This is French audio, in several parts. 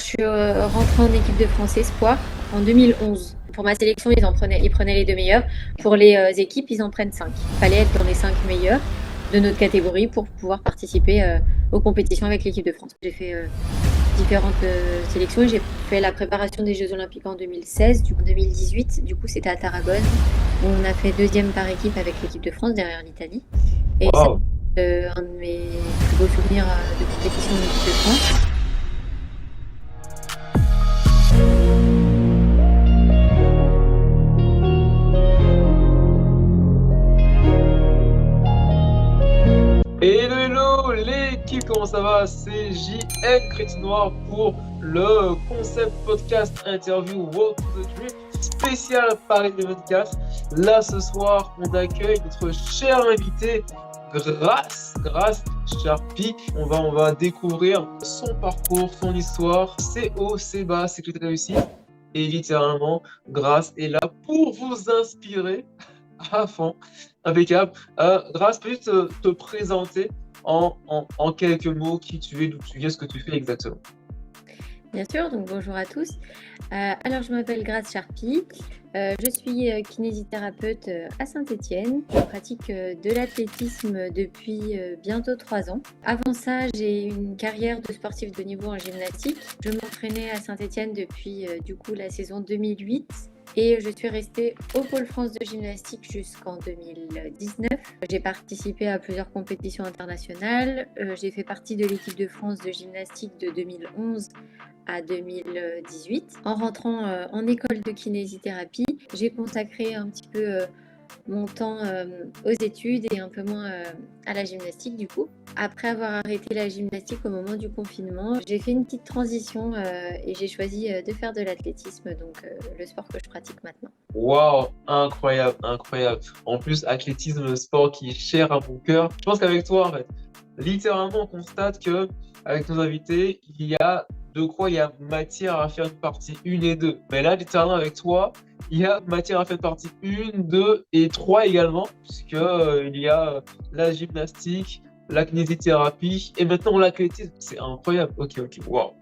suis rentrée en équipe de France Espoir en 2011. Pour ma sélection, ils prenaient les 2 meilleurs. Pour les équipes, ils en prennent 5. Il fallait être dans les 5 meilleurs de notre catégorie pour pouvoir participer aux compétitions avec l'équipe de France. J'ai fait différentes sélections et j'ai fait la préparation des Jeux Olympiques en 2016. En 2018, du coup, c'était à Tarragone. On a fait 2e par équipe avec l'équipe de France derrière l'Italie. Et ça, Waouh! un de mes plus beaux souvenirs de compétition en équipe de France. Hello l'équipe, comment ça va? C'est JN Crétin Noir pour le concept podcast interview Walk to the Dream spécial Paris 2024. Là ce soir, on accueille notre cher invité Grace Sharpie. On va découvrir son parcours, son histoire, ses hauts, ses bas, ses clés de réussite. Et littéralement, Grace est là pour vous inspirer à fond. Impeccable. Grace, peux-tu te présenter en quelques mots qui tu es, d'où tu viens, ce que tu fais exactement? Bien sûr, donc bonjour à tous. Alors, je m'appelle Grace Sharpie. Je suis kinésithérapeute à Saint-Étienne. Je pratique de l'athlétisme depuis bientôt 3 ans. Avant ça, j'ai une carrière de sportif de niveau en gymnastique. Je m'entraînais à Saint-Étienne depuis du coup la saison 2008. Et je suis restée au Pôle France de gymnastique jusqu'en 2019. J'ai participé à plusieurs compétitions internationales. J'ai fait partie de l'équipe de France de gymnastique de 2011 à 2018. En rentrant en école de kinésithérapie, j'ai consacré un petit peu mon temps aux études et un peu moins à la gymnastique du coup. Après avoir arrêté la gymnastique au moment du confinement, j'ai fait une petite transition et j'ai choisi de faire de l'athlétisme, donc le sport que je pratique maintenant. Waouh, incroyable, incroyable. En plus, athlétisme, le sport qui est cher à mon cœur. Je pense qu'avec toi, en fait, littéralement, on constate que avec nos invités, il y a matière à faire une partie 1 et 2. Mais là, littéralement, avec toi, il y a matière à faire une partie 1, 2 et 3 également, puisque il y a la gymnastique, la kinésithérapie et maintenant l'athlétisme. C'est incroyable. Ok, waouh.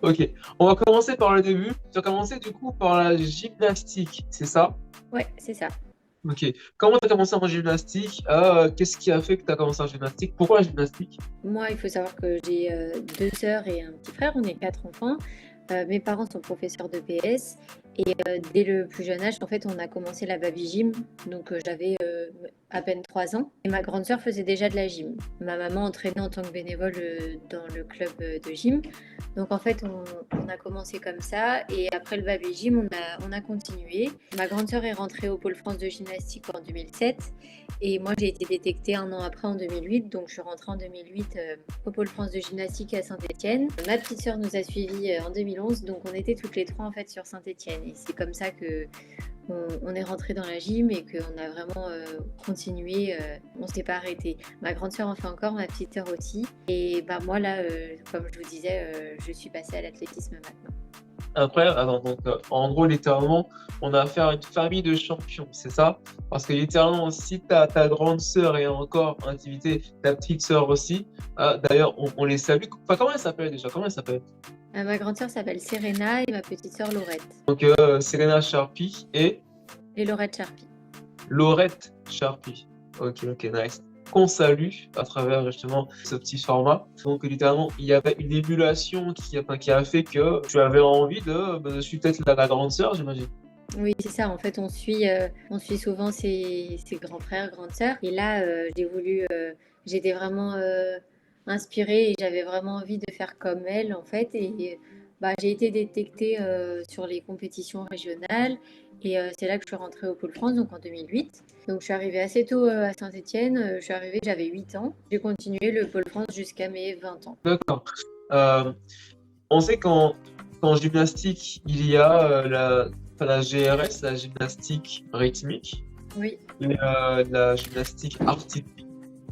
Ok, on va commencer par le début. Tu vas commencer du coup par la gymnastique, c'est ça? Ouais, c'est ça. Ok. Comment tu as commencé en gymnastique? Qu'est-ce qui a fait que tu as commencé en gymnastique? Pourquoi la gymnastique? Moi, il faut savoir que j'ai 2 sœurs et un petit frère, on est 4 enfants. Mes parents sont professeurs de PS et dès le plus jeune âge, en fait, on a commencé la baby gym, donc j'avais à peine 3 ans. Et ma grande sœur faisait déjà de la gym. Ma maman entraînait en tant que bénévole dans le club de gym. Donc en fait, on a commencé comme ça et après le baby gym, on a continué. Ma grande sœur est rentrée au Pôle France de gymnastique en 2007 et moi, j'ai été détectée 1 an après en 2008, donc je suis rentrée en 2008 au Pôle France de gymnastique à Saint-Étienne. Ma petite sœur nous a suivis en 2011, donc on était toutes les 3 en fait sur Saint-Étienne. Et c'est comme ça que on est rentré dans la gym et qu'on a vraiment continué. On ne s'est pas arrêté. Ma grande sœur en fait encore, ma petite sœur aussi. Et bah moi là, comme je vous disais, je suis passée à l'athlétisme maintenant. Après, attends, donc, en gros, littéralement, on a affaire à une famille de champions, c'est ça? Parce que littéralement, si ta grande sœur est encore en activité, ta petite sœur aussi, d'ailleurs, on les salue. Enfin, comment elle s'appelle déjà? Comment elle s'appelle? Ma grande sœur s'appelle Serena et ma petite sœur Laurette. Donc, Serena Sharpie et Et Laurette Sharpie. Laurette Sharpie. Ok, nice. Qu'on salue à travers justement ce petit format. Donc littéralement, il y avait une émulation qui a fait que tu avais envie de suivre peut-être la grande sœur, j'imagine. Oui, c'est ça. En fait, on suit souvent ses grands frères, grandes sœurs. Et là, j'étais vraiment inspirée et j'avais vraiment envie de faire comme elle, en fait. Et bah, j'ai été détectée sur les compétitions régionales. Et c'est là que je suis rentrée au Pôle France, donc en 2008. Donc, je suis arrivée assez tôt à Saint-Étienne. Je suis arrivée, j'avais 8 ans. J'ai continué le Pôle France jusqu'à mes 20 ans. D'accord. Euh, on sait qu'en gymnastique, il y a la GRS, la gymnastique rythmique, Oui. et la gymnastique artistique,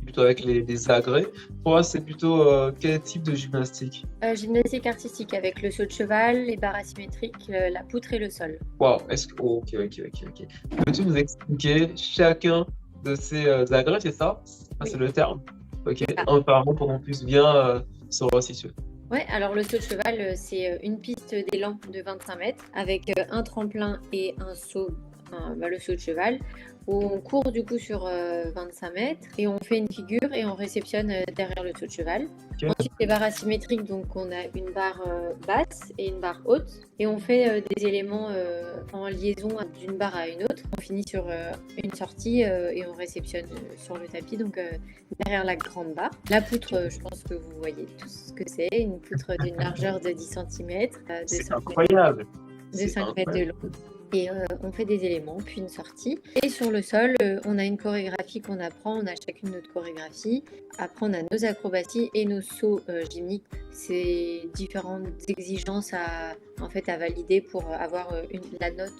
plutôt avec les agrès. Pour moi, c'est plutôt quel type de gymnastique? Gymnastique artistique avec le saut de cheval, les barres asymétriques, la poutre et le sol. Waouh, ok. Peux-tu nous expliquer chacun de ces agrès, c'est ça? Ah, Oui. c'est le terme. Ok, C'est ça. un par un pour qu'on puisse bien se resituer. Ouais, alors le saut de cheval, c'est une piste d'élan de 25 mètres avec un tremplin et un saut, le saut de cheval, où on court du coup sur 25 mètres et on fait une figure et on réceptionne derrière le saut de cheval. Ok. Ensuite, les barres asymétriques, donc on a une barre basse et une barre haute et on fait des éléments en liaison d'une barre à une autre. On finit sur une sortie et on réceptionne sur le tapis, donc derrière la grande barre. La poutre, je pense que vous voyez tous ce que c'est, une poutre d'une largeur de 10 cm, de C'est 5 mètres, incroyable. de C'est 5 mètres de incroyable. long. Et on fait des éléments, puis une sortie. Et sur le sol, on a une chorégraphie qu'on apprend, on a chacune notre chorégraphie. Après, on a nos acrobaties et nos sauts gymniques. C'est différentes exigences en fait, à valider pour avoir la note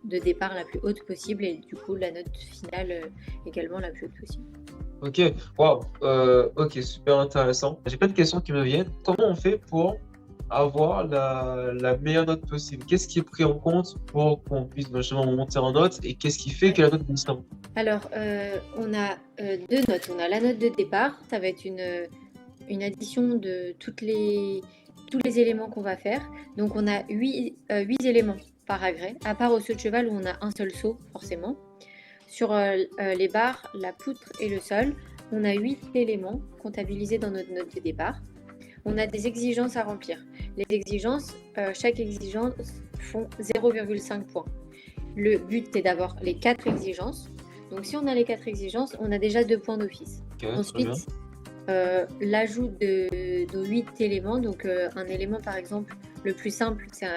de départ la plus haute possible et du coup la note finale également la plus haute possible. Ok, wow, ok, super intéressant. J'ai plein de questions qui me viennent. Comment on fait pour avoir la meilleure note possible? Qu'est-ce qui est pris en compte pour qu'on puisse justement monter en note et qu'est-ce qui fait que la note descend? Alors, on a deux notes. On a la note de départ, ça va être une addition de tous les éléments qu'on va faire. Donc, on a 8 éléments par agrès, à part au saut de cheval où on a un seul saut, forcément. Sur les barres, la poutre et le sol, on a 8 éléments comptabilisés dans notre note de départ. On a des exigences à remplir. Les exigences, chaque exigence font 0,5 points. Le but, c'est d'avoir les 4 exigences. Donc, si on a les 4 exigences, on a déjà 2 points d'office. Ok, très bien. Ensuite, l'ajout de 8 éléments. Donc, un élément, par exemple, le plus simple, c'est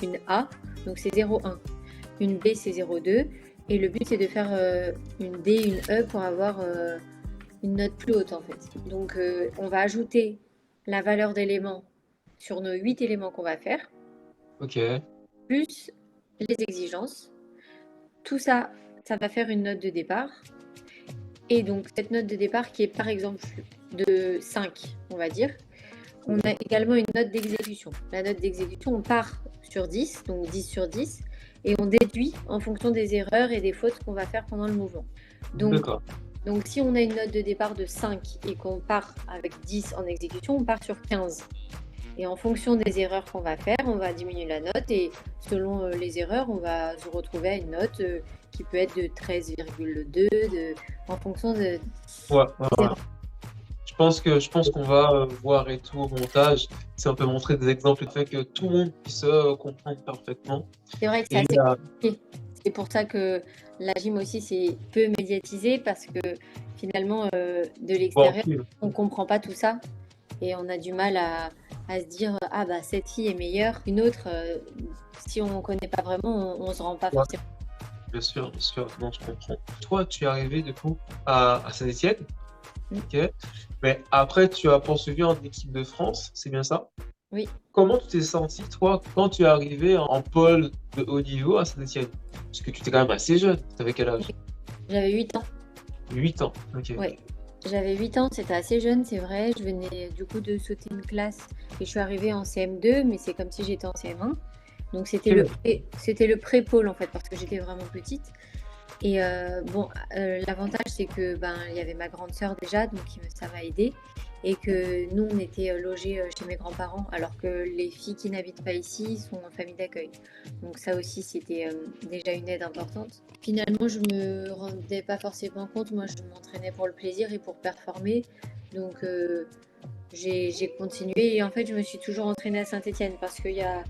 une A. Donc, c'est 0,1. Une B, c'est 0,2. Et le but, c'est de faire une D, une E pour avoir une note plus haute, en fait. Donc, on va ajouter la valeur d'éléments sur nos 8 éléments qu'on va faire, Ok, plus les exigences. Tout ça, ça va faire une note de départ. Et donc, cette note de départ qui est par exemple de 5, on va dire, on a également une note d'exécution. La note d'exécution, on part sur 10, donc 10 sur 10, et on déduit en fonction des erreurs et des fautes qu'on va faire pendant le mouvement. Donc, d'accord. donc si on a une note de départ de 5 et qu'on part avec 10 en exécution, on part sur 15. Et en fonction des erreurs qu'on va faire, on va diminuer la note et selon les erreurs, on va se retrouver à une note qui peut être de 13,2 en fonction des Ouais, ouais, ouais. erreurs. Je pense qu'on va voir et tout au montage, si on peut montrer des exemples de fait que tout le monde puisse comprendre parfaitement. C'est vrai que c'est Et assez compliqué. C'est pour ça que la gym aussi, c'est peu médiatisé parce que finalement, de bon, l'extérieur, on ne comprend pas tout ça et on a du mal à se dire ah bah cette fille est meilleure qu'une autre. Si on ne connaît pas vraiment, on ne se rend pas ouais, forcément. bien sûr, non, je comprends. Toi, tu es arrivé du coup à Saint-Étienne, Mm. ok, mais après, tu as poursuivi en équipe de France, c'est bien ça? Oui, Comment tu t'es senti, toi, quand tu es arrivé en pôle de haut niveau à Saint-Étienne? Parce que tu étais quand même assez jeune, tu avais quel âge? j'avais 8 ans. 8 ans, ok. Ouais. J'avais 8 ans, c'était assez jeune, c'est vrai. Je venais du coup de sauter une classe et je suis arrivée en CM2, mais c'est comme si j'étais en CM1. Donc Ok. c'était le pré-pôle en fait, parce que j'étais vraiment petite. Et l'avantage c'est que il y avait ma grande sœur déjà, donc ça m'a aidée. Et que nous, on était logés chez mes grands-parents, alors que les filles qui n'habitent pas ici sont en famille d'accueil. Donc ça aussi, c'était déjà une aide importante. Finalement, je me rendais pas forcément compte. Moi, je m'entraînais pour le plaisir et pour performer. Donc j'ai continué. Et en fait, je me suis toujours entraînée à Saint-Étienne parce qu'il y a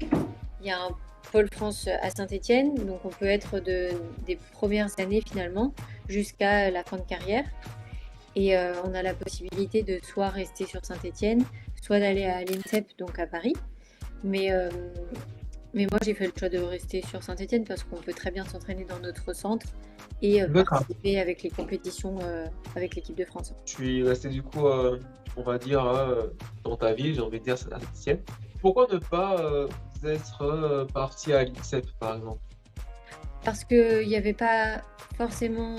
un pôle France à Saint-Étienne. Donc on peut être des premières années finalement jusqu'à la fin de carrière. Et on a la possibilité de soit rester sur Saint-Étienne, soit d'aller à l'INSEP, donc à Paris. Mais, euh, mais moi, j'ai fait le choix de rester sur Saint-Étienne parce qu'on peut très bien s'entraîner dans notre centre et D'accord. participer avec les compétitions avec l'équipe de France. Je suis resté du coup, on va dire, dans ta ville, j'ai envie de dire, c'est la sienne. Pourquoi ne pas être parti à l'INSEP, par exemple? Parce qu'il n'y avait pas forcément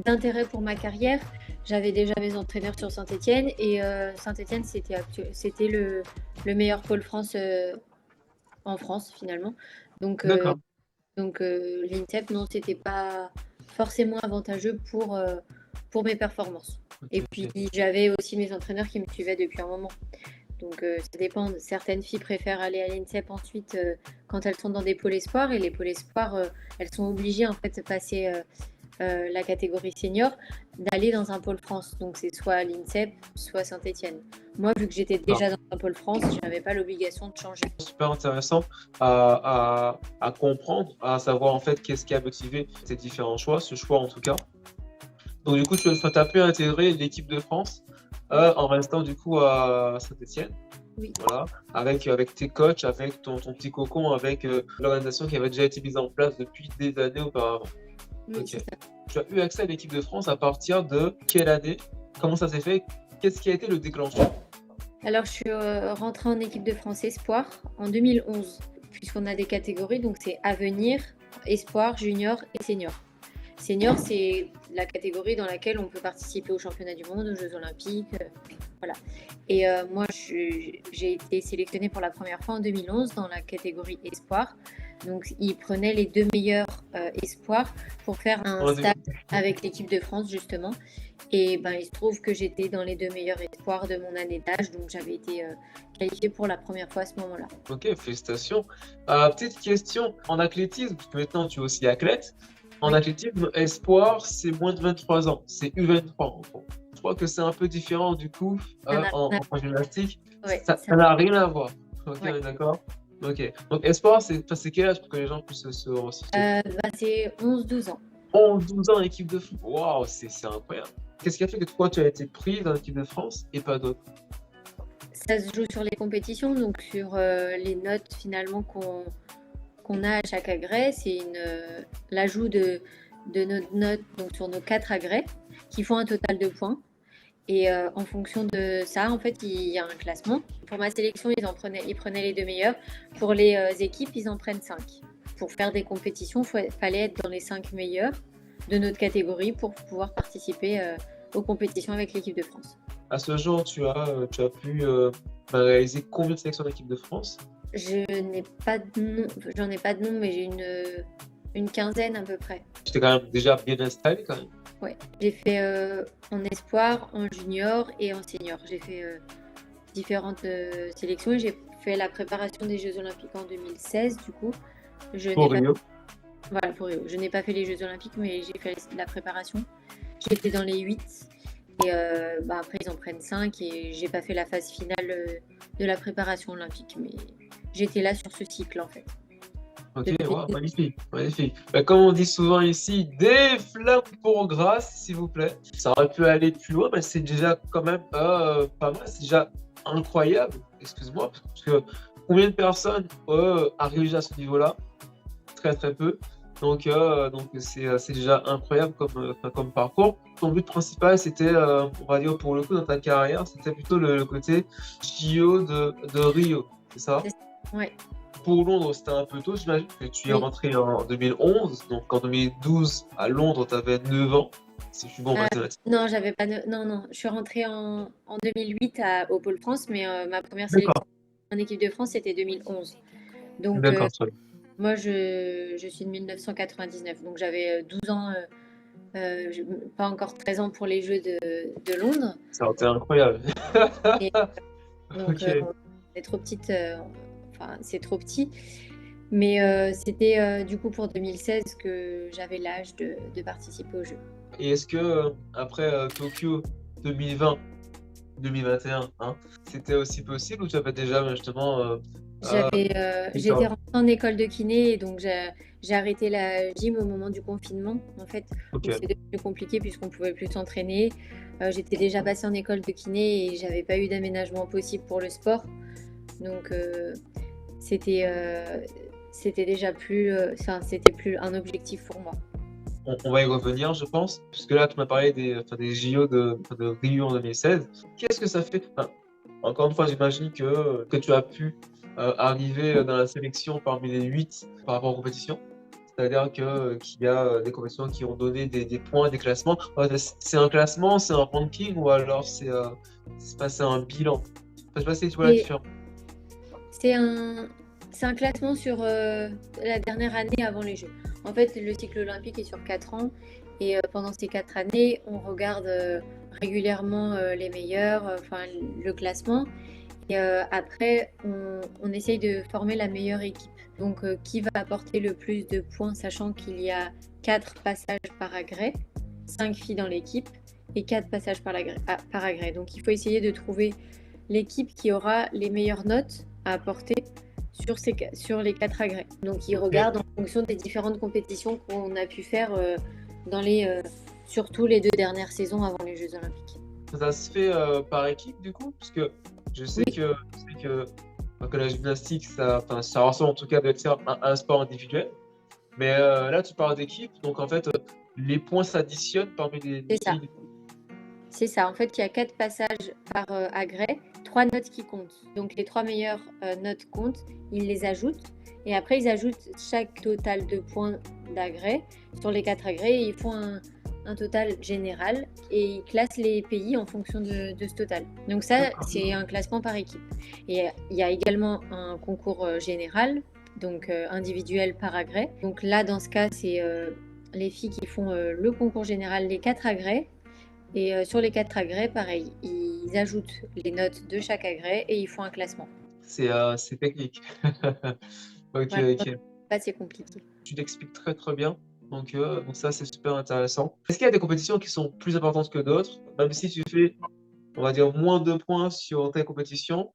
d'intérêt pour ma carrière. J'avais déjà mes entraîneurs sur Saint-Étienne et Saint-Étienne, c'était le meilleur pôle France en France finalement. Donc, D'accord. l'INSEP, non, c'était pas forcément avantageux pour mes performances. Ok, Et puis, ok. j'avais aussi mes entraîneurs qui me suivaient depuis un moment. Donc ça dépend. Certaines filles préfèrent aller à l'INSEP ensuite quand elles sont dans des pôles espoirs. Et les pôles espoirs, elles sont obligées en fait de passer la catégorie senior, d'aller dans un pôle France. Donc c'est soit l'INSEP, soit Saint-Étienne. Moi, vu que j'étais déjà dans un pôle France, je n'avais pas l'obligation de changer. Super intéressant à comprendre, à savoir en fait qu'est-ce qui a motivé ces différents choix, ce choix en tout cas. Donc du coup, tu as pu intégrer l'équipe de France en restant du coup à Saint-Étienne. Oui. Voilà, avec tes coachs, avec ton petit cocon, avec l'organisation qui avait déjà été mise en place depuis des années auparavant. Oui, Ok. c'est ça. Tu as eu accès à l'équipe de France à partir de quelle année? Comment ça s'est fait? Qu'est-ce qui a été le déclencheur? Alors, je suis rentrée en équipe de France Espoir en 2011, puisqu'on a des catégories, donc c'est Avenir, Espoir, Junior et Senior. Senior, c'est la catégorie dans laquelle on peut participer aux championnats du monde, aux Jeux Olympiques, voilà. Et moi, j'ai été sélectionnée pour la première fois en 2011 dans la catégorie Espoir. Donc, ils prenaient les 2 meilleurs espoirs pour faire un stage avec l'équipe de France, justement. Et ben, il se trouve que j'étais dans les 2 meilleurs espoirs de mon année d'âge, donc j'avais été qualifiée pour la première fois à ce moment-là. Ok, félicitations. Petite question, en athlétisme, parce que maintenant tu es aussi athlète, en Oui. athlétisme, espoir, c'est moins de 23 ans, c'est U23 en gros. Je crois que c'est un peu différent du coup en gymnastique. Ouais, Ça n'a rien à voir. Ok, Ouais. D'accord. Ok. Donc espoir, c'est quel âge pour que les gens puissent se resituer? C'est 11-12 ans. 11-12 ans en équipe de France. Waouh, c'est incroyable. Qu'est-ce qui a fait que toi, tu as été prise dans l'équipe de France et pas d'autres? Ça se joue sur les compétitions, donc sur les notes finalement qu'on a à chaque agrès. C'est l'ajout de notre note donc, sur nos 4 agrès qui font un total de points. Et en fonction de ça, en fait, il y a un classement. Pour ma sélection, ils prenaient les 2 meilleurs. Pour les équipes, ils en prennent 5. Pour faire des compétitions, il fallait être dans les 5 meilleurs de notre catégorie pour pouvoir participer aux compétitions avec l'équipe de France. À ce jour, tu as pu réaliser combien de sélections d'équipe de France? J'en ai pas de nom, mais j'ai une quinzaine à peu près. Tu t'es quand même déjà bien installé quand même. Ouais, j'ai fait en espoir, en junior et en senior. J'ai fait différentes sélections et j'ai fait la préparation des Jeux Olympiques en 2016 du coup. Pour Rio. Voilà, pour Rio. Je n'ai pas fait les Jeux Olympiques, mais j'ai fait la préparation. J'étais dans les 8 et après ils en prennent 5 et j'ai pas fait la phase finale de la préparation olympique, mais j'étais là sur ce cycle en fait. Ok, wow, magnifique, magnifique. Comme on dit souvent ici, des flammes pour grâce, s'il vous plaît. Ça aurait pu aller plus loin, mais c'est déjà quand même pas mal, c'est déjà incroyable, excuse-moi, parce que combien de personnes arrivent à ce niveau-là? Très très peu. Donc c'est déjà incroyable comme parcours. Ton but principal, c'était, on va dire pour le coup, dans ta carrière, c'était plutôt le côté JO de Rio, c'est ça? Ouais. Pour Londres, c'était un peu tôt, j'imagine que tu es rentré en 2011, donc en 2012 à Londres, tu avais 9 ans, si je suis bon en mathématiques. Non, j'avais pas non, je suis rentrée en 2008 au Pôle France, mais ma première sélection en équipe de France, c'était 2011. Donc D'accord, moi, je suis de 1999, donc j'avais 12 ans, pas encore 13 ans pour les Jeux de Londres. ça aurait été incroyable. Et, donc Ok. c'est trop petite, enfin c'est trop petit. Mais c'était du coup pour 2016 que j'avais l'âge de participer aux Jeux. Et est-ce que après Tokyo 2020, 2021, hein, c'était aussi possible ou tu avais déjà justement J'étais rentrée en école de kiné et donc j'ai arrêté la gym au moment du confinement en fait. Ok. Donc c'est devenu compliqué puisqu'on pouvait plus s'entraîner. J'étais déjà passée en école de kiné et j'avais pas eu d'aménagement possible pour le sport. Donc c'était déjà plus, c'était plus un objectif pour moi. On va y revenir, je pense, puisque là, tu m'as parlé des JO de Rio en 2016. Qu'est-ce que ça fait? Enfin, encore une fois, j'imagine que tu as pu arriver dans la sélection parmi les 8 par rapport aux compétitions. C'est-à-dire qu'il y a des compétitions qui ont donné des points, des classements. C'est un classement, c'est un ranking ou alors c'est un bilan? Je sais pas si tu vois la différence. C'est un classement sur la dernière année avant les Jeux. En fait, le cycle olympique est sur 4 ans et pendant ces 4 années, on regarde régulièrement les meilleurs, le classement. Et après, on essaye de former la meilleure équipe. Donc, qui va apporter le plus de points, sachant qu'il y a 4 passages par agrès, 5 filles dans l'équipe et 4 passages par agrès. Donc, il faut essayer de trouver l'équipe qui aura les meilleures notes à apporter sur les 4 agrès. Donc, ils regardent en fonction des différentes compétitions qu'on a pu faire surtout les 2 dernières saisons avant les Jeux Olympiques. Ça se fait par équipe du coup? Parce que je sais que la gymnastique, ça ressemble en tout cas d'être un sport individuel. Mais là, tu parles d'équipe, donc en fait, les points s'additionnent parmi les C'est ça. filles. C'est ça. En fait, il y a 4 passages par agrès, 3 notes qui comptent. Donc, les 3 meilleures notes comptent, ils les ajoutent. Et après, ils ajoutent chaque total de points d'agrès sur les 4 agrès et ils font un total général et ils classent les pays en fonction de ce total. Donc ça, c'est un classement par équipe. Et il y a également un concours général, donc individuel par agrès. Donc là, dans ce cas, c'est les filles qui font le concours général, les 4 agrès. Et sur les 4 agrès, pareil, ils ajoutent les notes de chaque agrès et ils font un classement. C'est technique. Ok, Voilà, ok. pas c'est compliqué. Tu l'expliques très très bien. Donc ça, c'est super intéressant. Est-ce qu'il y a des compétitions qui sont plus importantes que d'autres? Même si tu fais, on va dire, moins de points sur telle compétition,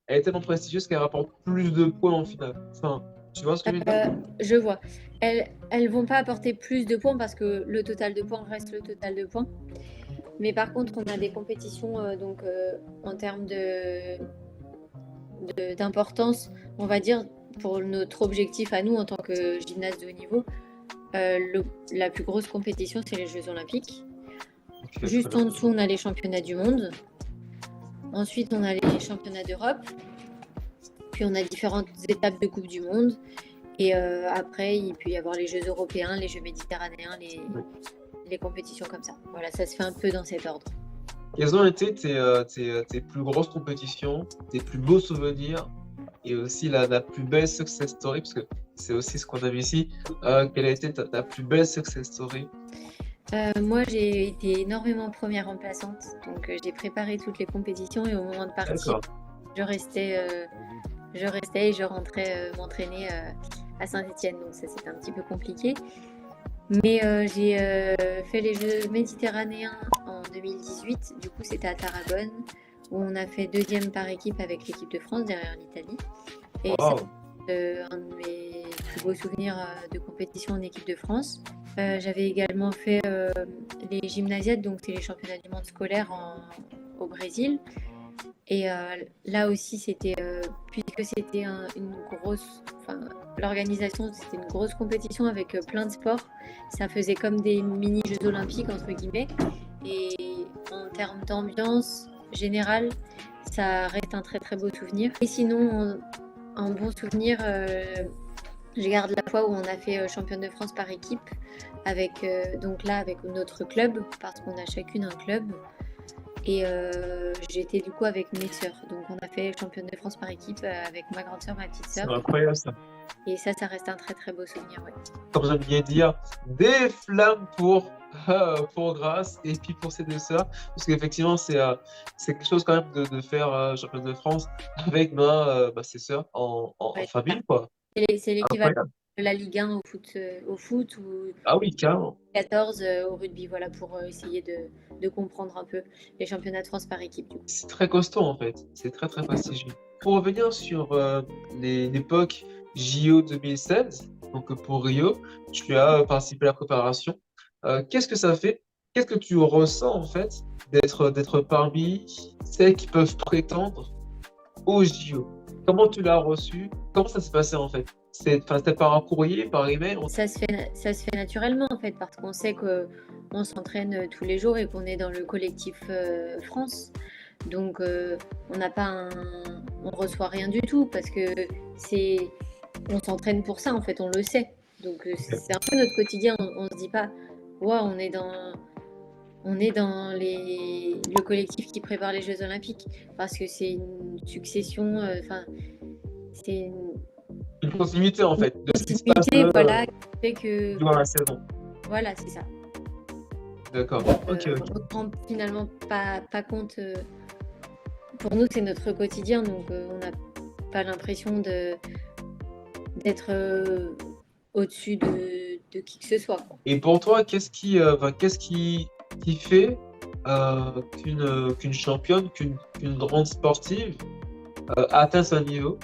elle est tellement prestigieuse qu'elle rapporte plus de points en finale. Enfin, tu vois ce que je veux dire? Je vois. Elles vont pas apporter plus de points parce que le total de points reste le total de points. Mais par contre, on a des compétitions en termes d'importance, on va dire, pour notre objectif à nous en tant que gymnaste de haut niveau. La plus grosse compétition, c'est les Jeux Olympiques. Okay, juste en dessous, on a les championnats du monde. Ensuite, on a les championnats d'Europe. Puis, on a différentes étapes de Coupe du Monde. Et après, il peut y avoir les Jeux européens, les Jeux méditerranéens, les compétitions comme ça. Voilà, ça se fait un peu dans cet ordre. Quelles ont été tes plus grosses compétitions, tes plus beaux souvenirs et aussi la plus belle success story, parce que c'est aussi ce qu'on a vu ici. Quelle a été ta plus belle success story? Moi, j'ai été énormément première remplaçante. Donc, j'ai préparé toutes les compétitions et au moment de partir, je restais et je rentrais m'entraîner à Saint-Étienne. Donc, ça, c'était un petit peu compliqué. Mais j'ai fait les Jeux méditerranéens en 2018. Du coup, c'était à Tarragone, où on a fait 2e par équipe avec l'équipe de France derrière l'Italie. Et c'est un de mes plus beaux souvenirs de compétition en équipe de France. J'avais également fait les gymnasiades, donc c'est les championnats du monde scolaire au Brésil. Et là aussi, c'était, puisque c'était l'organisation, c'était une grosse compétition avec plein de sports. Ça faisait comme des mini-jeux olympiques, entre guillemets. Et en termes d'ambiance générale, ça reste un très très beau souvenir. Et sinon, un bon souvenir, je garde la fois où on a fait championne de France par équipe, avec notre club, parce qu'on a chacune un club. Et j'étais du coup avec mes sœurs. Donc on a fait championne de France par équipe avec ma grande sœur, ma petite sœur. C'est incroyable ça. Et ça reste un très très beau souvenir. Ouais. Comme j'aime bien dire, des flammes pour Grace et puis pour ses 2 sœurs. Parce qu'effectivement, c'est quelque chose quand même de faire championne de France avec ses sœurs en famille, quoi. C'est l'équivalent de la Ligue 1 au foot ou ah oui, carrément. 14 au rugby, voilà, pour essayer de comprendre un peu les championnats de France par équipe. Du coup. C'est très costaud en fait, c'est très très prestigieux. Pour revenir sur l'époque JO 2016, donc pour Rio, tu as participé à la préparation. Qu'est-ce que ça fait? Qu'est-ce que tu ressens en fait d'être parmi celles qui peuvent prétendre aux JO? Comment tu l'as reçu? Comment ça s'est passé en fait? C'était par un courrier, par email? Ça se fait naturellement en fait, parce qu'on sait qu'on s'entraîne tous les jours et qu'on est dans le collectif France. Donc on reçoit rien du tout parce que on s'entraîne pour ça en fait, on le sait. Donc c'est un peu notre quotidien. On se dit pas, ouais, on est dans le collectif qui prépare les Jeux Olympiques, parce que c'est une succession. C'est une continuité en fait de ce qui se passe voilà, qui fait que durant la saison. Voilà, c'est ça. D'accord. Ok. On ne se rend finalement pas compte Pour nous, c'est notre quotidien, donc on n'a pas l'impression d'être au-dessus de qui que ce soit, quoi. Et pour toi, qu'est-ce qui fait qu'une championne, qu'une grande sportive atteint ce niveau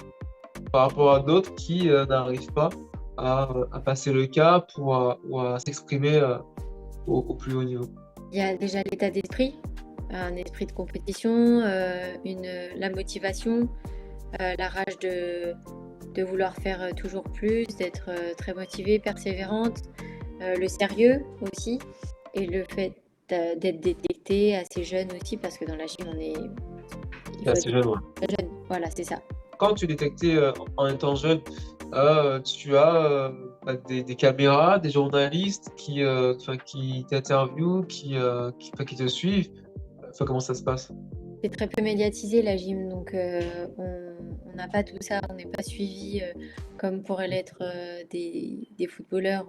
par rapport à d'autres qui n'arrivent pas à passer le cap ou à s'exprimer au plus haut niveau? Il y a déjà l'état d'esprit, un esprit de compétition, la motivation, la rage de vouloir faire toujours plus, d'être très motivée, persévérante, le sérieux aussi, et le fait d'être détecté assez jeune aussi, parce que dans la gym, il C'est faut assez être jeune, ouais. très jeune. Voilà, c'est ça. Quand tu es détecté en étant jeune, tu as des caméras, des journalistes qui t'interviewent, qui te suivent. Enfin, comment ça se passe? C'est très peu médiatisé la gym, donc on n'a pas tout ça, on n'est pas suivi comme pourraient l'être des footballeurs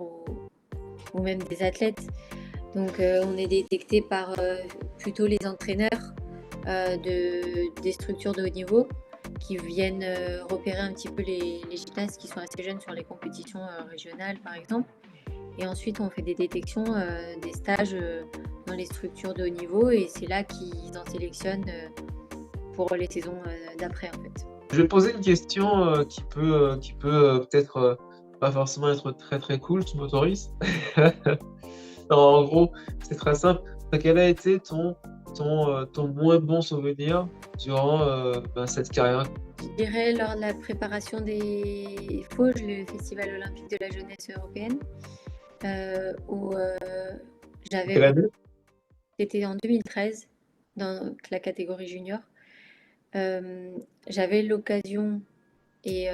ou même des athlètes. Donc on est détecté par plutôt les entraîneurs des structures de haut niveau qui viennent repérer un petit peu les gymnastes qui sont assez jeunes sur les compétitions régionales par exemple. Et ensuite on fait des détections, des stages dans les structures de haut niveau, et c'est là qu'ils en sélectionnent pour les saisons d'après en fait. Je vais poser une question qui peut peut-être pas forcément être très très cool, tu m'autorises? Non, en gros, c'est très simple. Quel a été ton moins bon souvenir durant cette carrière? Je dirais lors de la préparation des Fauges, le Festival olympique de la jeunesse européenne, où Quelle j'avais, année? c'était en 2013 dans la catégorie junior. J'avais l'occasion et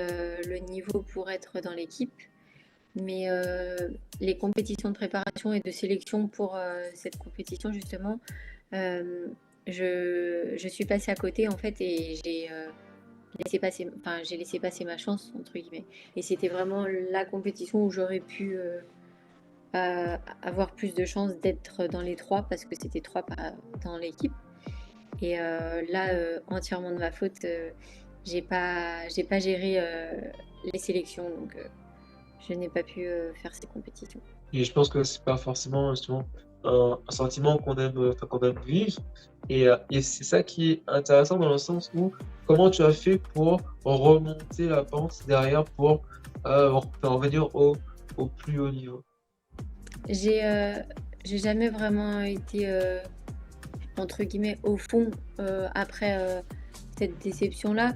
le niveau pour être dans l'équipe, mais les compétitions de préparation et de sélection pour cette compétition justement, je suis passée à côté en fait, et j'ai laissé passer ma chance entre guillemets. Et c'était vraiment la compétition où j'aurais pu avoir plus de chances d'être dans les trois, parce que c'était trois dans l'équipe. Et là, entièrement de ma faute, j'ai pas géré les sélections, donc je n'ai pas pu faire ces compétitions. Et je pense que c'est pas forcément justement un sentiment qu'on aime vivre. Et c'est ça qui est intéressant dans le sens où comment tu as fait pour remonter la pente derrière pour revenir au plus haut niveau. J'ai j'ai jamais vraiment été entre guillemets au fond après cette déception-là.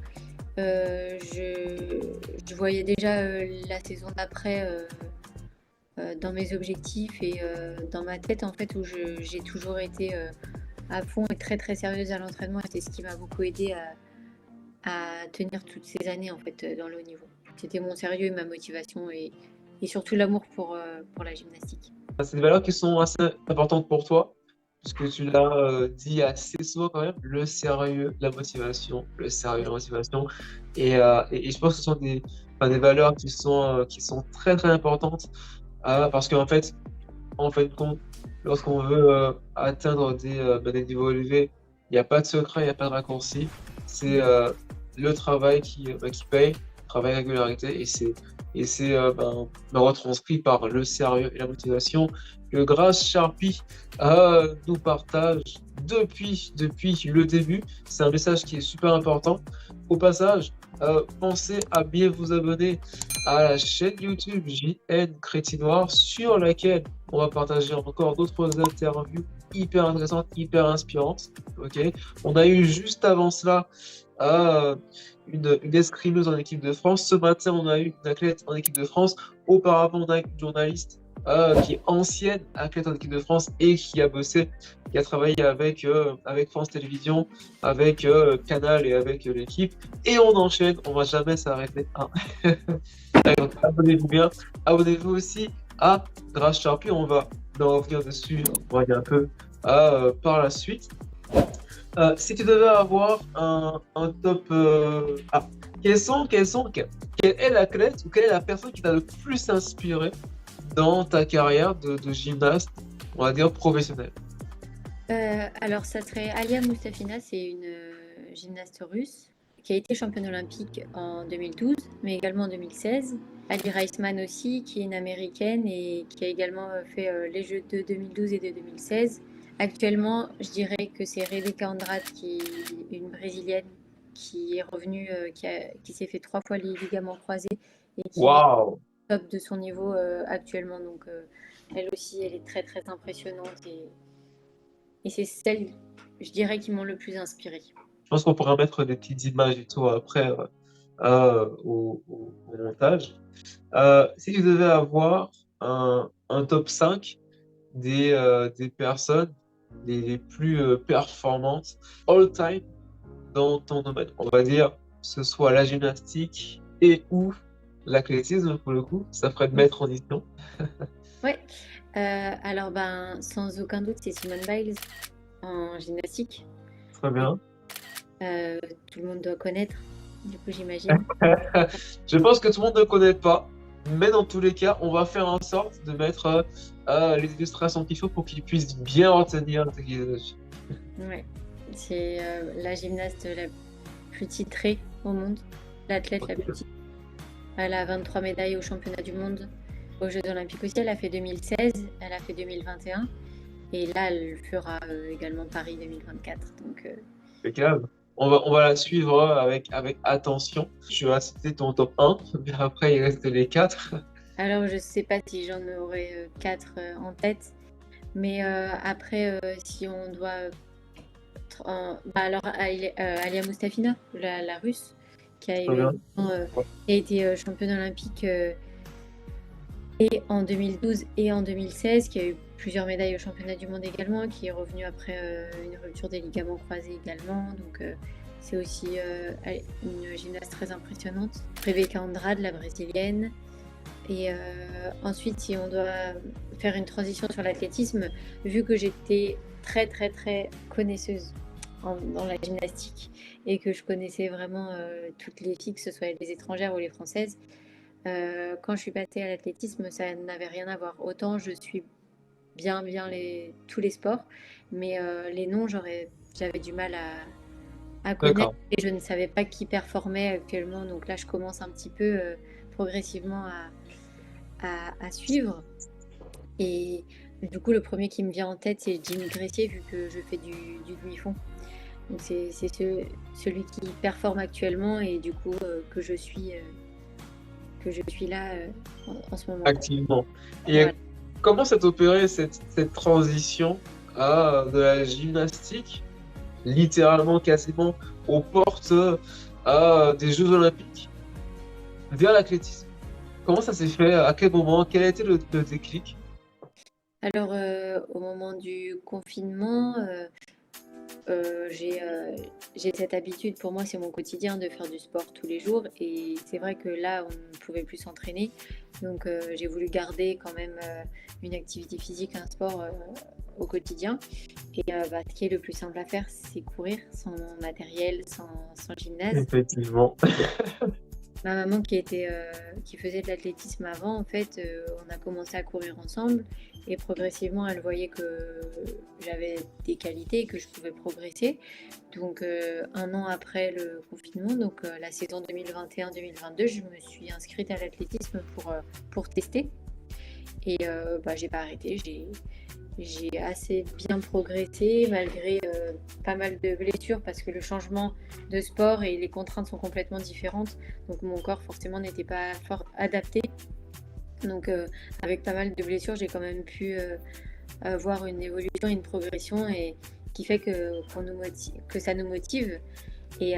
Je voyais déjà la saison d'après dans mes objectifs et dans ma tête en fait, où j'ai toujours été à fond et très très sérieuse à l'entraînement, et c'est ce qui m'a beaucoup aidé à tenir toutes ces années en fait dans le haut niveau. C'était mon sérieux et ma motivation, et surtout l'amour pour la gymnastique. C'est des valeurs qui sont assez importantes pour toi, puisque tu l'as dit assez souvent quand même, le sérieux, la motivation, le sérieux, la motivation. Et je pense que ce sont des valeurs qui sont très très importantes parce qu'en fait, en fin de compte, lorsqu'on veut atteindre des niveaux élevés, il n'y a pas de secret, il n'y a pas de raccourci. C'est le travail qui paye, le travail de régularité, et c'est retranscrit par le sérieux et la motivation que Grace Sharpie nous partage depuis le début. C'est un message qui est super important. Au passage, pensez à bien vous abonner à la chaîne YouTube JN Crétinoir, sur laquelle on va partager encore d'autres interviews hyper intéressantes, hyper inspirantes. Ok, on a eu juste avant cela une escrimeuse en équipe de France. Ce matin, on a eu une athlète en équipe de France. Auparavant, on a eu une journaliste qui est ancienne athlète en équipe de France et qui a bossé, qui a travaillé avec France Télévisions, avec Canal et avec l'équipe. Et on enchaîne, on va jamais s'arrêter. Hein. Donc, abonnez-vous bien, abonnez-vous aussi à Grace Sharpie. On va en revenir dessus, on va regarder un peu par la suite. Si tu devais avoir un top, quelle est l'athlète ou quelle est la personne qui t'a le plus inspiré dans ta carrière de gymnaste, on va dire professionnelle? Alors ça serait Alia Moustafina, c'est une gymnaste russe qui a été championne olympique en 2012, mais également en 2016. Ali Reisman aussi, qui est une américaine et qui a également fait les Jeux de 2012 et de 2016. Actuellement, je dirais que c'est Rebeca Andrade, qui est une brésilienne, qui est revenue, qui s'est fait 3 fois les ligaments croisés et qui est Waouh! top de son niveau actuellement. Donc, elle aussi, elle est très très impressionnante et c'est celle, je dirais, qui m'ont le plus inspirée. Je pense qu'on pourra mettre des petites images et tout après au montage. Si tu devais avoir un top 5 des personnes les plus performantes all time dans ton domaine, on va dire que ce soit la gymnastique et ou l'athlétisme pour le coup, ça ferait de belle transition. Ouais, alors ben, sans aucun doute, c'est Simone Biles en gymnastique. Très bien. Tout le monde doit connaître, du coup, j'imagine. Je pense que tout le monde ne connaît pas, mais dans tous les cas, on va faire en sorte de mettre les illustrations qu'il faut pour qu'ils puissent bien retenir ce qu'ils ont. Ouais, c'est la gymnaste la plus titrée au monde, l'athlète la plus titrée. Elle a 23 médailles aux championnats du monde, aux Jeux olympiques aussi. Elle a fait 2016, elle a fait 2021, et là, elle fera également Paris 2024. Donc, Impeccable. On va la suivre avec attention. Tu as cité ton top 1, mais après il reste les 4. alors, je sais pas si j'en aurai 4 en tête, mais après, si on doit bah alors, Alia Mustafina, la russe, qui a, Très bien. qui a été championne olympique et en 2012 et en 2016, qui a eu plusieurs médailles au championnat du monde également, qui est revenue après une rupture des ligaments croisés également. Donc, c'est aussi une gymnaste très impressionnante. Rebeca Andrade, la brésilienne. Et ensuite, si on doit faire une transition sur l'athlétisme, vu que j'étais très très très connaisseuse dans la gymnastique et que je connaissais vraiment toutes les filles, que ce soit les étrangères ou les françaises, quand je suis passée à l'athlétisme, ça n'avait rien à voir. Autant je suis bien tous les sports, mais les noms, j'avais du mal à connaître D'accord. et je ne savais pas qui performait actuellement. Donc là, je commence un petit peu progressivement à suivre. Et du coup, le premier qui me vient en tête, c'est Jimmy Gressier, vu que je fais du demi-fond. Donc c'est celui qui performe actuellement et du coup que je suis là en ce moment. Activement. Et Voilà. comment s'est opérée cette transition de la gymnastique, littéralement quasiment aux portes des Jeux Olympiques, vers l'athlétisme? Comment ça s'est fait? À quel moment? Quel a été le déclic? Alors, au moment du confinement, j'ai cette habitude, pour moi c'est mon quotidien de faire du sport tous les jours et c'est vrai que là on ne pouvait plus s'entraîner donc j'ai voulu garder quand même une activité physique, un sport au quotidien et bah, ce qui est le plus simple à faire c'est courir sans matériel, sans gymnase. Effectivement. Ma maman qui faisait de l'athlétisme avant, en fait, on a commencé à courir ensemble et progressivement, elle voyait que j'avais des qualités et que je pouvais progresser. Donc, 1 an après le confinement, donc la saison 2021-2022, je me suis inscrite à l'athlétisme pour tester et bah, j'ai pas arrêté. J'ai assez bien progressé malgré pas mal de blessures parce que le changement de sport et les contraintes sont complètement différentes. Donc mon corps forcément n'était pas fort adapté. Donc avec pas mal de blessures, j'ai quand même pu avoir une évolution, une progression et qui fait que ça nous motive. Et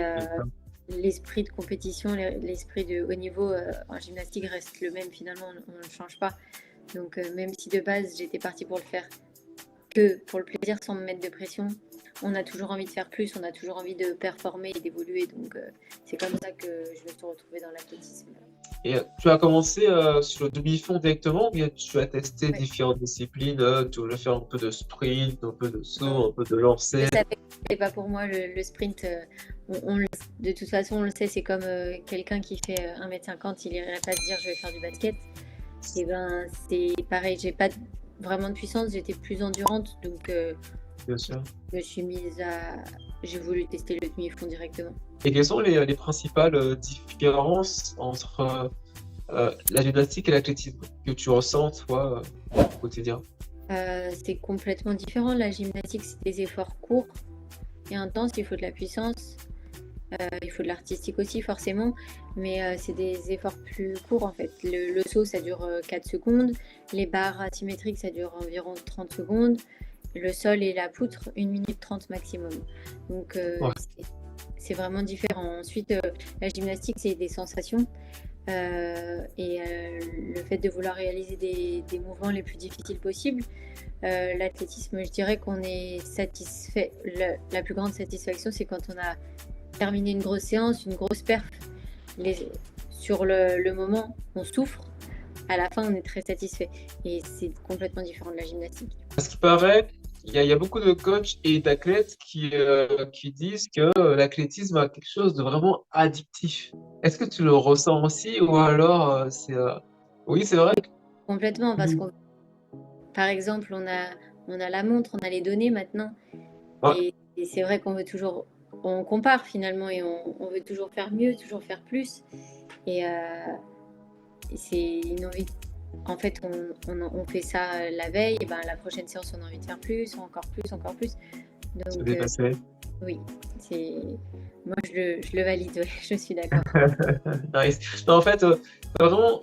l'esprit de compétition, l'esprit de haut niveau en gymnastique reste le même finalement, on ne change pas. Donc même si de base j'étais partie pour le faire que pour le plaisir sans me mettre de pression. On a toujours envie de faire plus, on a toujours envie de performer et d'évoluer. Donc, c'est comme ça que je me suis retrouvée dans l'athlétisme. Et tu as commencé sur le demi-fond directement ou bien tu as testé Ouais. différentes disciplines? Tu voulais faire un peu de sprint, un peu de Non, saut, un peu de je lancer? savais que c'était pas pour moi le sprint. De toute façon, on le sait, c'est comme quelqu'un qui fait 1,50 m, il irait pas se dire je vais faire du basket. Et ben, c'est pareil, j'ai pas vraiment de puissance, j'étais plus endurante. Donc, Bien sûr. je me suis mise j'ai voulu tester le demi-fond directement. Et quelles sont les principales différences entre la gymnastique et l'athlétisme que tu ressens, toi, au quotidien? C'est complètement différent. La gymnastique, c'est des efforts courts et intenses. Il faut de la puissance. Il faut de l'artistique aussi, forcément. Mais c'est des efforts plus courts, en fait. Le saut, ça dure 4 secondes. Les barres asymétriques, ça dure environ 30 secondes. Le sol et la poutre, 1 minute 30 maximum. Donc, Ouais, c'est vraiment différent. Ensuite, la gymnastique, c'est des sensations. Le fait de vouloir réaliser des mouvements les plus difficiles possibles. L'athlétisme, je dirais qu'on est satisfait. La plus grande satisfaction, c'est quand on a terminé une grosse séance, une grosse perf. Sur le moment, on souffre. À la fin, on est très satisfait. Et c'est complètement différent de la gymnastique. à ce qui paraît, il y a beaucoup de coachs et d'athlètes qui disent que l'athlétisme a quelque chose de vraiment addictif. Est-ce que tu le ressens aussi ou alors c'est... Oui, c'est vrai. Complètement, parce Mm. qu'on, par exemple, on a la montre, on a les données maintenant. Ouais, Et c'est vrai qu'on veut toujours, on compare finalement et on veut toujours faire mieux, toujours faire plus. Et, c'est une envie. En fait, on fait ça la veille, et ben, la prochaine séance, on a envie de faire plus, encore plus, encore plus. c'est Donc, dépassé. oui, moi, je le valide, ouais, je suis d'accord. Nice. Non, en fait, vraiment,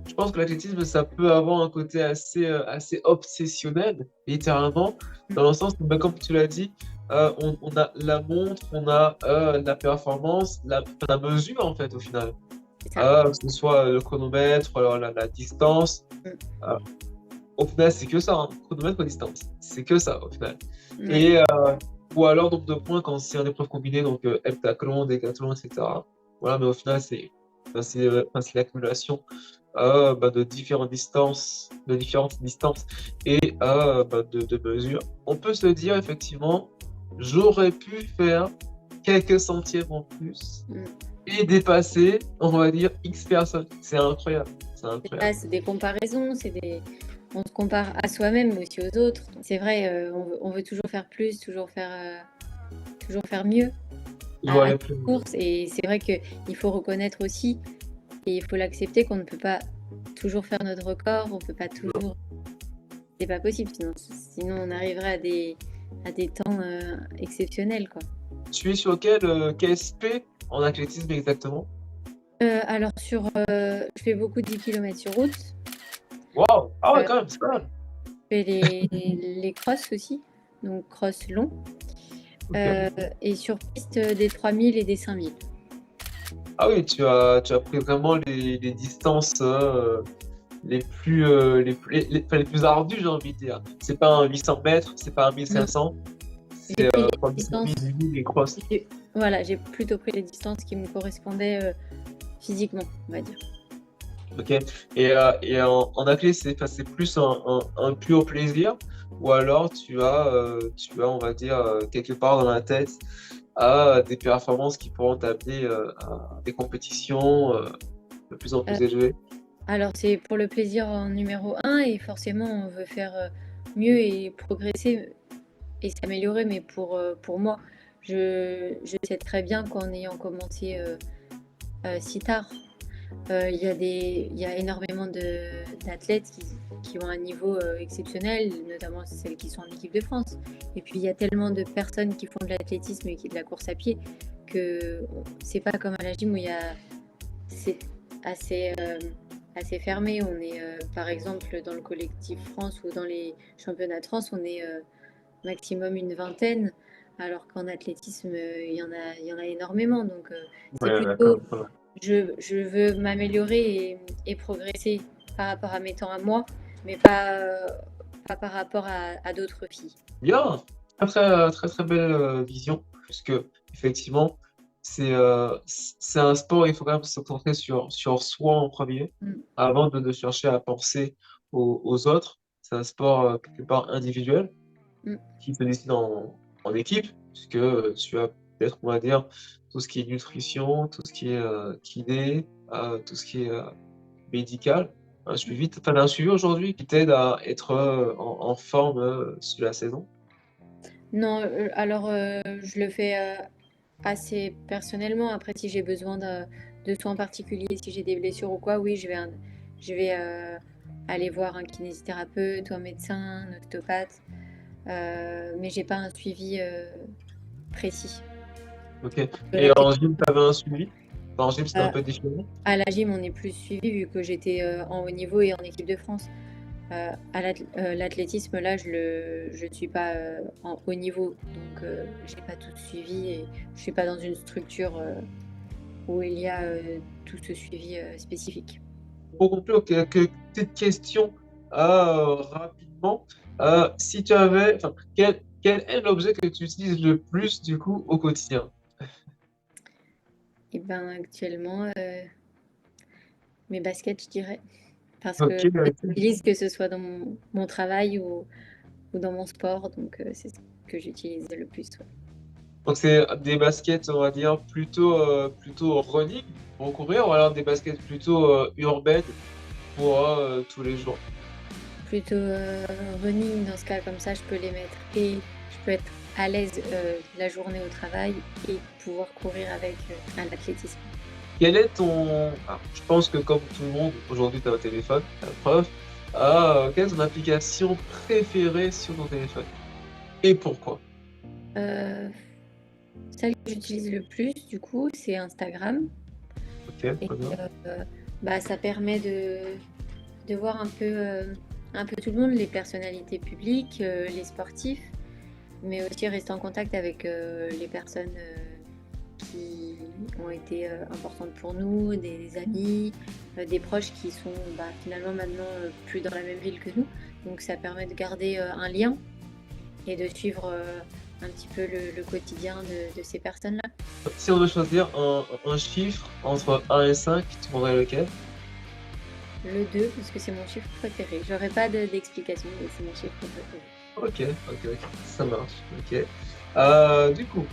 je pense que l'athlétisme, ça peut avoir un côté assez obsessionnel, littéralement, dans le sens où, bah, comme tu l'as dit, on a la montre, on a la performance, la mesure, en fait, au final. C'est ça. Que ce soit le chronomètre, alors la distance. Mm. euh, Au final, c'est que ça, hein. Chronomètre ou distance. C'est que ça, au final. Ouais. Et, ou alors, nombre de points quand c'est en épreuve combinée, donc heptathlon, décathlon, etc. Voilà, mais au final, c'est l'accumulation de différentes distances et de mesures. On peut se dire effectivement, j'aurais pu faire quelques centièmes en plus Mm. et dépasser, on va dire, X personnes. C'est incroyable. C'est C'est incroyable. ça, c'est des comparaisons, on se compare à soi-même, mais aussi aux autres. Donc, c'est vrai, on veut toujours faire plus, toujours faire mieux Il à aurait chaque pu. course. Et c'est vrai qu'il faut reconnaître aussi, et il faut l'accepter, qu'on ne peut pas toujours faire notre record, on peut pas toujours. C'est pas possible, sinon on arriverait à des temps exceptionnels, quoi. Tu es sur quel KSP en athlétisme exactement? Alors, je fais beaucoup de 10 km sur route. Waouh! Ah ouais, Euh, quand même, c'est pas mal. je fais les crosses aussi, donc cross long. Ok. Euh, et sur piste, des 3000 et des 5000. Ah oui, tu as pris vraiment les distances les plus ardues, j'ai envie de dire. C'est pas un 800 mètres, c'est pas un Non, 1500, j'ai c'est pris les 3500, distances. 1000 et cross. Voilà, j'ai plutôt pris les distances qui me correspondaient physiquement, on va dire. Ok. Et en athlé, c'est plus un pur plaisir, ou alors tu as, on va dire, quelque part dans la tête, des performances qui pourront t'amener à des compétitions de plus en Euh, plus élevées. alors, c'est pour le plaisir en numéro un, et forcément, on veut faire mieux et progresser et s'améliorer. Mais pour moi, je sais très bien qu'en ayant commencé si tard, il y a énormément d'athlètes qui ont un niveau exceptionnel, notamment celles qui sont en équipe de France. Et puis il y a tellement de personnes qui font de l'athlétisme et qui de la course à pied que c'est pas comme à la gym où c'est assez fermé. On est par exemple dans le collectif France ou dans les championnats de France, on est maximum une vingtaine, alors qu'en athlétisme, il y en a énormément. Donc c'est Ouais, plutôt d'accord. Voilà. je veux m'améliorer et progresser par rapport à mes temps à moi, mais pas par rapport à d'autres filles. Bien, très très très très belle vision, puisque effectivement c'est un sport, il faut quand même se concentrer sur soi en premier, Mm. avant de chercher à penser aux autres. C'est un sport quelque part individuel Mm. qui se décide en équipe, puisque tu as peut-être, on va dire, tout ce qui est nutrition, tout ce qui est kiné, tout ce qui est médical. Un suivi, tu as un suivi aujourd'hui qui t'aide à être en forme sur la saison. Non, alors je le fais assez personnellement. Après, si j'ai besoin de soins particuliers, si j'ai des blessures ou quoi, oui, je vais aller voir un kinésithérapeute ou un médecin, un ostéopathe. Mais j'ai pas un suivi précis. Ok. De Et en l'athlétisme, gym, tu avais un suivi? En gym, c'était un euh, peu différent? à la gym, on est plus suivi vu que j'étais en haut niveau et en équipe de France. L'athlétisme, là, je ne suis pas en haut niveau, donc j'ai pas tout suivi et je suis pas dans une structure où il y a tout ce suivi spécifique. Pour conclure, quelques petites questions rapidement. Si tu avais, enfin, quel est l'objet que tu utilises le plus du coup au quotidien? Et ben actuellement, mes baskets, je dirais, parce Ok, que je les ok. utilise que ce soit dans mon travail ou dans mon sport, donc c'est ce que j'utilise le plus. Ouais. Donc c'est des baskets, on va dire, plutôt running pour courir, ou alors des baskets plutôt urbaines pour tous les jours. Plutôt running dans ce cas, comme ça, je peux les mettre et je peux être à l'aise la journée au travail et pouvoir courir avec à l'athlétisme. Quel est ton... ah, je pense que comme tout le monde, aujourd'hui tu as un téléphone, la preuve. Quelle est ton application préférée sur ton téléphone? Et pourquoi? Euh, Celle que j'utilise le plus, du coup, c'est Instagram. Ok, Et très bien. bah, ça permet de voir un peu tout le monde, les personnalités publiques, les sportifs, mais aussi rester en contact avec les personnes qui ont été importantes pour nous, des amis, des proches qui sont bah, finalement maintenant plus dans la même ville que nous. Donc ça permet de garder un lien et de suivre un petit peu le quotidien de ces personnes-là. Si on doit choisir un chiffre entre 1 et 5, tu prendrais lequel? Le 2 parce que c'est mon chiffre préféré. J'aurais pas d'explication, mais c'est mon chiffre préféré. Ok, ça marche. Ok. Du coup,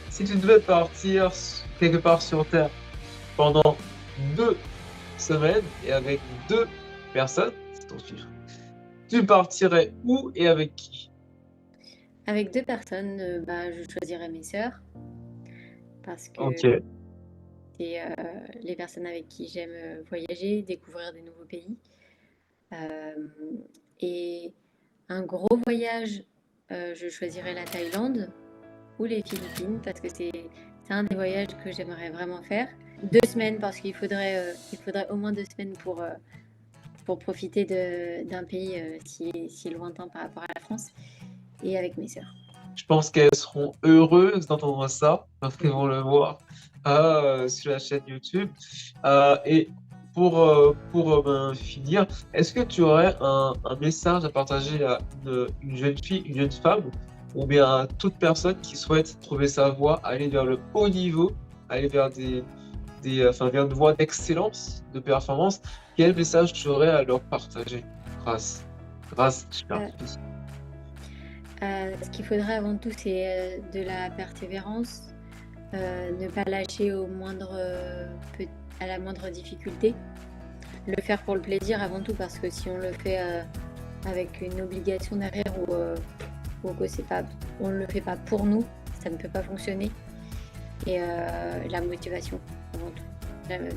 si tu devais partir quelque part sur Terre pendant 2 semaines et avec 2 personnes, c'est ton chiffre, tu partirais où et avec qui? Avec deux personnes, bah, je choisirais mes sœurs parce que Ok. c'est les personnes avec qui j'aime voyager, découvrir des nouveaux pays. Euh, et un gros voyage, je choisirais la Thaïlande ou les Philippines parce que c'est un des voyages que j'aimerais vraiment faire. 2 semaines parce il faudrait au moins 2 semaines pour profiter d'un pays si lointain par rapport à la France et avec mes sœurs. Je pense qu'elles seront heureuses d'entendre ça parce qu'elles vont le voir sur la chaîne YouTube. Et pour finir, est-ce que tu aurais un message à partager à une jeune fille, une jeune femme, ou bien à toute personne qui souhaite trouver sa voie, aller vers le haut niveau, aller vers enfin, vers une voie d'excellence, de performance? Quel message tu aurais à leur partager grâce, super. Euh, Ce qu'il faudrait avant tout, c'est de la persévérance, ne pas lâcher à la moindre difficulté, le faire pour le plaisir avant tout parce que si on le fait avec une obligation derrière ou que c'est pas, on ne le fait pas pour nous, ça ne peut pas fonctionner. Et la motivation avant tout.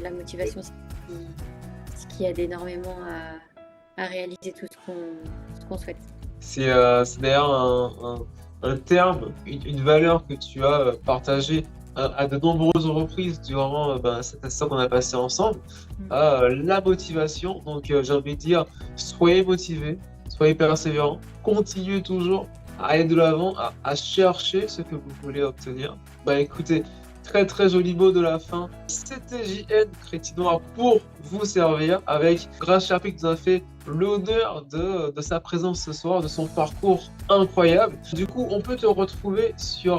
La motivation, c'est ce qui aide énormément à réaliser tout ce qu'on souhaite. C'est d'ailleurs un terme, une valeur que tu as partagée à de nombreuses reprises durant cet instant qu'on a passé ensemble. La motivation, donc j'ai envie de dire, soyez motivés, soyez persévérants, continuez toujours à aller de l'avant, à chercher ce que vous voulez obtenir. Bah écoutez, très très joli mot de la fin. C'était JN Crétinoir pour vous servir avec Grace Charpie qui nous a fait l'honneur de sa présence ce soir, de son parcours incroyable. Du coup, on peut te retrouver sur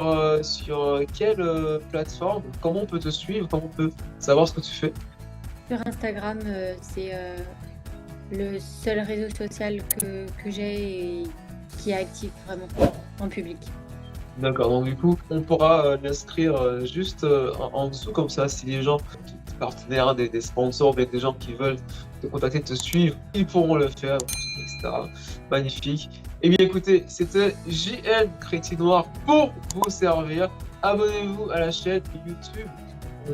quelle plateforme? Comment on peut te suivre? Comment on peut savoir ce que tu fais? Sur Instagram, c'est le seul réseau social que j'ai et qui est actif vraiment en public. D'accord, donc du coup, on pourra l'inscrire juste en dessous, comme ça, si les gens partenaires, des sponsors, mais des gens qui veulent te contacter, te suivre, ils pourront le faire, etc. Magnifique. Eh bien écoutez, c'était JN Crétinoir pour vous servir. Abonnez-vous à la chaîne YouTube.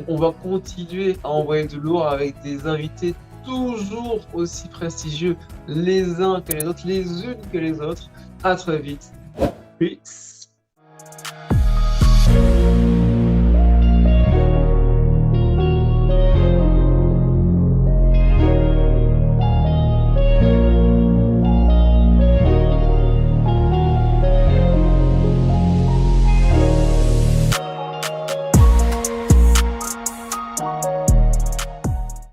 On va continuer à envoyer du lourd avec des invités toujours aussi prestigieux, les uns que les autres, les unes que les autres. À très vite. Peace.